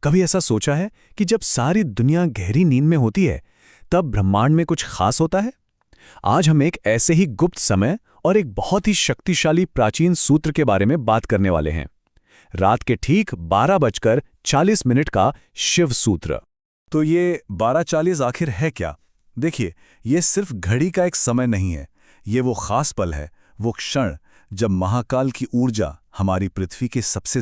कभी ऐसा सोचा है कि जब सारी दुनिया गहरी नींद में होती है तब ब्रह्मांड में कुछ खास होता है? आज हम एक ऐसे ही गुप्त समय और एक बहुत ही शक्तिशाली प्राचीन सूत्र के बारे में बात करने वाले हैं। रात के ठीक 12:40 का शिव सूत्र। तो ये 12:40 आखिर है क्या? देखिए, ये सिर्फ घड़ी का एक समय नहीं है। ये वो खास पल है, वो क्षण जब महाकाल की ऊर्जा हमारी पृथ्वी के सबसे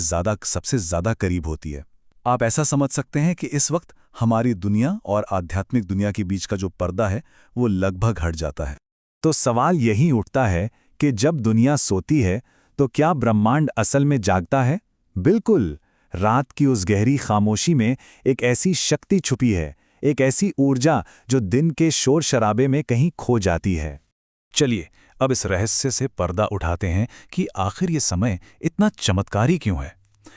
ज्यादा करीब होती है। आप ऐसा समझ सकते हैं कि इस वक्त हमारी दुनिया और आध्यात्मिक दुनिया के बीच का जो पर्दा है वो लगभग हट जाता है। तो सवाल यही उठता है कि जब दुनिया सोती है तो क्या ब्रह्मांड असल में जागता है? बिल्कुल। रात की उस गहरी खामोशी में एक ऐसी शक्ति छुपी है, एक ऐसी ऊर्जा जो दिन के शोर शराबे में कहीं खो जाती है। चलिए अब इस रहस्य से पर्दा उठाते हैं कि आखिर ये समय इतना चमत्कारी क्यों है।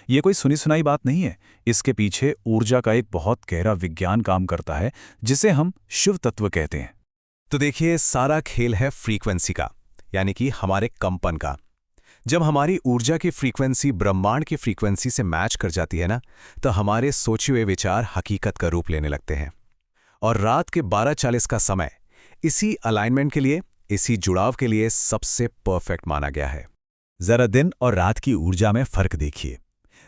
ये कोई सुनी सुनाई बात नहीं है, इसके पीछे ऊर्जा का एक बहुत गहरा विज्ञान काम करता है जिसे हम शिव तत्व कहते हैं। तो देखिए, सारा खेल है फ्रीक्वेंसी का, यानी कि हमारे कंपन का। जब हमारी ऊर्जा की फ्रीक्वेंसी ब्रह्मांड की फ्रीक्वेंसी से मैच कर जाती है ना, तो हमारे सोचे हुए विचार हकीकत का रूप लेने लगते हैं। और रात के 12:40 का समय इसी अलाइनमेंट के लिए, इसी जुड़ाव के लिए सबसे परफेक्ट माना गया है। जरा दिन और रात की ऊर्जा में फर्क देखिए।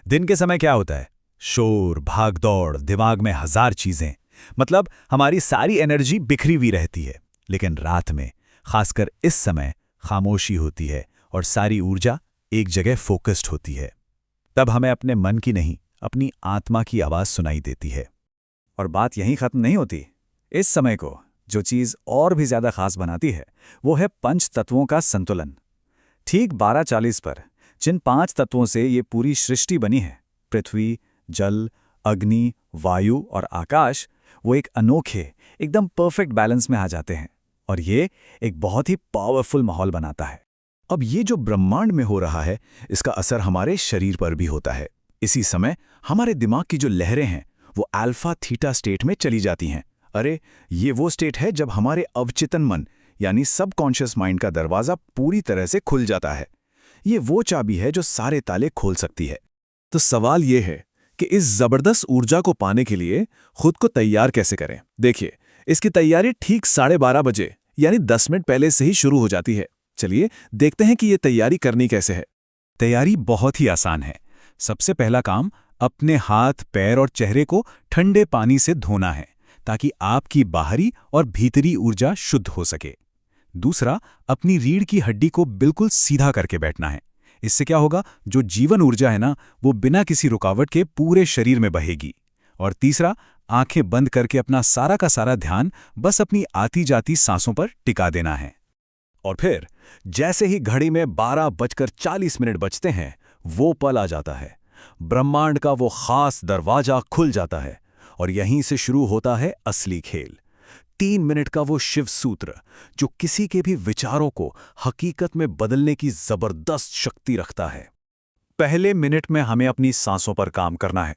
दिन के समय क्या होता है? शोर, भागदौड़, दिमाग में हजार चीजें, मतलब हमारी सारी एनर्जी बिखरी हुई रहती है। लेकिन रात में, खासकर इस समय, खामोशी होती है और सारी ऊर्जा एक जगह फोकस्ड होती है। तब हमें अपने मन की नहीं, अपनी आत्मा की आवाज सुनाई देती है। और बात यहीं खत्म नहीं होती। इस समय को जो चीज और भी ज्यादा खास बनाती है वो है पंच तत्वों का संतुलन। ठीक 12:40 पर जिन 5 तत्वों से ये पूरी सृष्टि बनी है, पृथ्वी, जल, अग्नि, वायु और आकाश, वो एक अनोखे, एकदम परफेक्ट बैलेंस में आ जाते हैं और ये एक बहुत ही पावरफुल माहौल बनाता है। अब ये जो ब्रह्मांड में हो रहा है, इसका असर हमारे शरीर पर भी होता है। इसी समय हमारे दिमाग की जो लहरें हैं वो अल्फा थीटा स्टेट में चली जाती हैं। अरे, ये वो स्टेट है जब हमारे अवचेतन मन यानी सबकॉन्शियस माइंड का दरवाजा पूरी तरह से खुल जाता है। ये वो चाबी है जो सारे ताले खोल सकती है। तो सवाल ये है कि इस जबरदस्त ऊर्जा को पाने के लिए खुद को तैयार कैसे करें। देखिए, इसकी तैयारी ठीक 12:30 बजे यानी 10 मिनट पहले से ही शुरू हो जाती है। चलिए देखते हैं कि ये तैयारी करनी कैसे है। तैयारी बहुत ही आसान है। सबसे पहला काम अपने हाथ, पैर और चेहरे को ठंडे पानी से धोना है ताकि आपकी बाहरी और भीतरी ऊर्जा शुद्ध हो सके। दूसरा, अपनी रीढ़ की हड्डी को बिल्कुल सीधा करके बैठना है। इससे क्या होगा, जो जीवन ऊर्जा है ना, वो बिना किसी रुकावट के पूरे शरीर में बहेगी। और तीसरा, आंखें बंद करके अपना सारा का सारा ध्यान बस अपनी आती जाती सांसों पर टिका देना है। और फिर जैसे ही घड़ी में 12:40 बजते हैं, वो पल आ जाता है। ब्रह्मांड का वो खास दरवाजा खुल जाता है और यहीं से शुरू होता है असली खेल। 3 मिनट का वो शिव सूत्र जो किसी के भी विचारों को हकीकत में बदलने की जबरदस्त शक्ति रखता है। पहले मिनट में हमें अपनी सांसों पर काम करना है।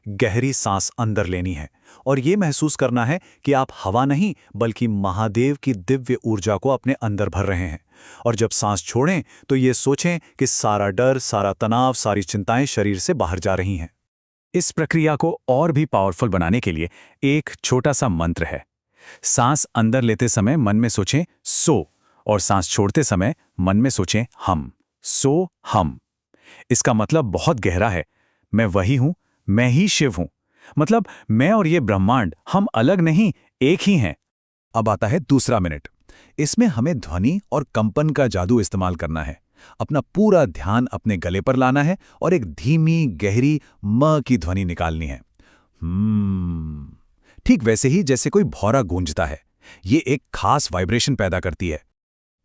गहरी सांस अंदर लेनी है और ये महसूस करना है कि आप हवा नहीं बल्कि महादेव की दिव्य ऊर्जा को अपने अंदर भर रहे हैं। और जब सांस छोड़ें तो ये सोचें कि सारा डर, सारा तनाव, सारी चिंताएं शरीर से बाहर जा रही हैं। इस प्रक्रिया को और भी पावरफुल बनाने के लिए एक छोटा सा मंत्र है। सांस अंदर लेते समय मन में सोचें सो, और सांस छोड़ते समय मन में सोचें हम। सो हम। इसका मतलब बहुत गहरा है। मैं वही हूं, मैं ही शिव हूं। मतलब मैं और ये ब्रह्मांड, हम अलग नहीं, एक ही हैं। अब आता है दूसरा मिनट। इसमें हमें ध्वनि और कंपन का जादू इस्तेमाल करना है। अपना पूरा ध्यान अपने गले पर लाना है और एक धीमी गहरी म की ध्वनि निकालनी है। ठीक वैसे ही जैसे कोई भौरा गूंजता है। ये एक खास वाइब्रेशन पैदा करती है।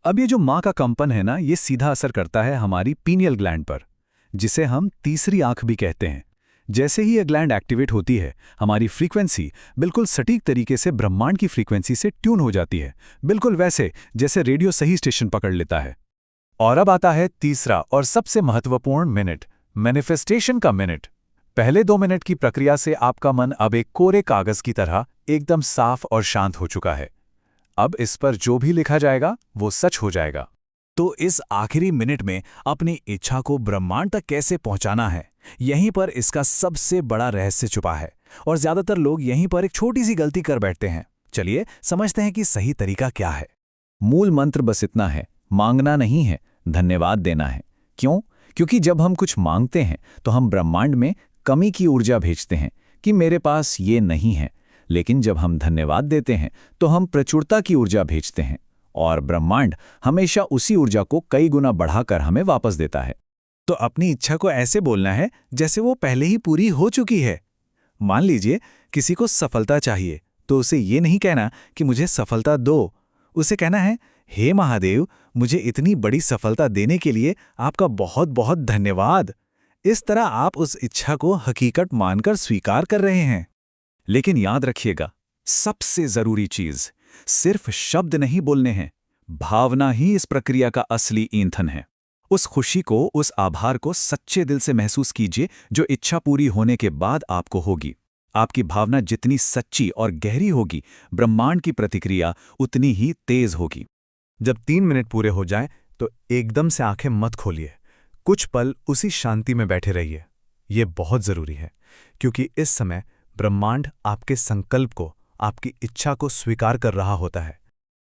अब ये जो मां का कंपन है ना, ये सीधा असर करता है हमारी पीनियल ग्लैंड पर, जिसे हम तीसरी आंख भी कहते हैं। जैसे ही ये ग्लैंड एक्टिवेट होती है, हमारी फ्रीक्वेंसी बिल्कुल सटीक तरीके से ब्रह्मांड की फ्रीक्वेंसी से ट्यून हो जाती है, बिल्कुल वैसे जैसे रेडियो सही स्टेशन पकड़ लेता है। और अब आता है तीसरा और सबसे महत्वपूर्ण मिनट, मैनिफेस्टेशन का मिनट। पहले 2 मिनट की प्रक्रिया से आपका मन अब एक कोरे कागज की तरह एकदम साफ और शांत हो चुका है। अब इस पर जो भी लिखा जाएगा वो सच हो जाएगा। तो इस आखिरी मिनट में अपनी इच्छा को ब्रह्मांड तक कैसे पहुंचाना है, यहीं पर इसका सबसे बड़ा रहस्य छुपा है और ज्यादातर लोग यहीं पर एक छोटी सी गलती कर बैठते हैं। चलिए समझते हैं कि सही तरीका क्या है। मूल मंत्र बस इतना है, मांगना नहीं है, धन्यवाद देना है। क्यों? क्योंकि जब हम कुछ मांगते हैं तो हम ब्रह्मांड में कमी की ऊर्जा भेजते हैं कि मेरे पास ये नहीं है, लेकिन जब हम धन्यवाद देते हैं तो हम प्रचुरता की ऊर्जा भेजते हैं और ब्रह्मांड हमेशा उसी ऊर्जा को कई गुना बढ़ाकर हमें वापस देता है। तो अपनी इच्छा को ऐसे बोलना है जैसे वो पहले ही पूरी हो चुकी है। मान लीजिए किसी को सफलता चाहिए, तो उसे ये नहीं कहना कि मुझे सफलता दो। उसे कहना है, हे महादेव, मुझे इतनी बड़ी सफलता देने के लिए आपका बहुत बहुत धन्यवाद। इस तरह आप उस इच्छा को हकीकत मानकर स्वीकार कर रहे हैं। लेकिन याद रखिएगा, सबसे जरूरी चीज सिर्फ शब्द नहीं बोलने हैं, भावना ही इस प्रक्रिया का असली ईंधन है। उस खुशी को, उस आभार को सच्चे दिल से महसूस कीजिए जो इच्छा पूरी होने के बाद आपको होगी। आपकी भावना जितनी सच्ची और गहरी होगी, ब्रह्मांड की प्रतिक्रिया उतनी ही तेज होगी। जब 3 मिनट पूरे हो जाएं, तो एकदम से आंखें मत खोलिए। कुछ पल उसी शांति में बैठे रहिए। ये बहुत जरूरी है, क्योंकि इस समय ब्रह्मांड आपके संकल्प को, आपकी इच्छा को स्वीकार कर रहा होता है।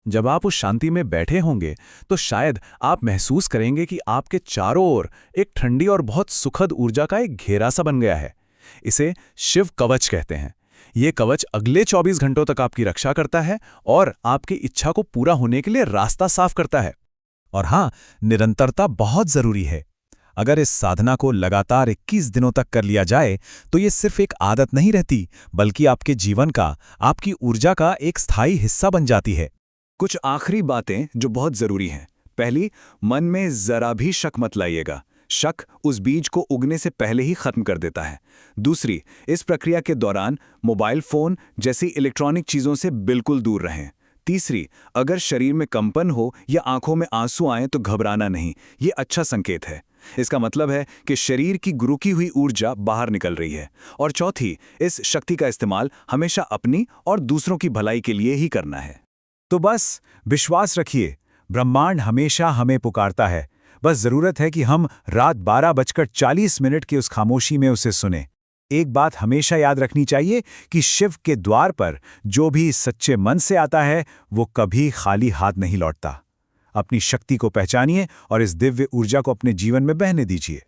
जब आप उस शांति में बैठे होंगे तो शायद आप महसूस करेंगे कि आपके चारों ओर एक ठंडी और बहुत सुखद ऊर्जा का एक घेरा सा बन गया है। इसे शिव कवच कहते हैं। ये कवच अगले 24 घंटों तक आपकी रक्षा करता है और आपकी इच्छा को पूरा होने के लिए रास्ता साफ करता है। और हाँ, निरंतरता बहुत जरूरी है। अगर इस साधना को लगातार 21 दिनों तक कर लिया जाए तो ये सिर्फ एक आदत नहीं रहती, बल्कि आपके जीवन का, आपकी ऊर्जा का एक स्थायी हिस्सा बन जाती है। कुछ आखिरी बातें जो बहुत जरूरी हैं। पहली, मन में जरा भी शक मत लाइएगा। शक उस बीज को उगने से पहले ही खत्म कर देता है। दूसरी, इस प्रक्रिया के दौरान मोबाइल फोन जैसी इलेक्ट्रॉनिक चीजों से बिल्कुल दूर रहें। तीसरी, अगर शरीर में कंपन हो या आंखों में आंसू आए तो घबराना नहीं, ये अच्छा संकेत है। इसका मतलब है कि शरीर की गुरुकी हुई ऊर्जा बाहर निकल रही है। और चौथी, इस शक्ति का इस्तेमाल हमेशा अपनी और दूसरों की भलाई के लिए ही करना है। तो बस विश्वास रखिए, ब्रह्मांड हमेशा हमें पुकारता है। बस जरूरत है कि हम रात 12:40 की उस खामोशी में उसे सुने। एक बात हमेशा याद रखनी चाहिए कि शिव के द्वार पर जो भी सच्चे मन से आता है वो कभी खाली हाथ नहीं लौटता। अपनी शक्ति को पहचानिए और इस दिव्य ऊर्जा को अपने जीवन में बहने दीजिए।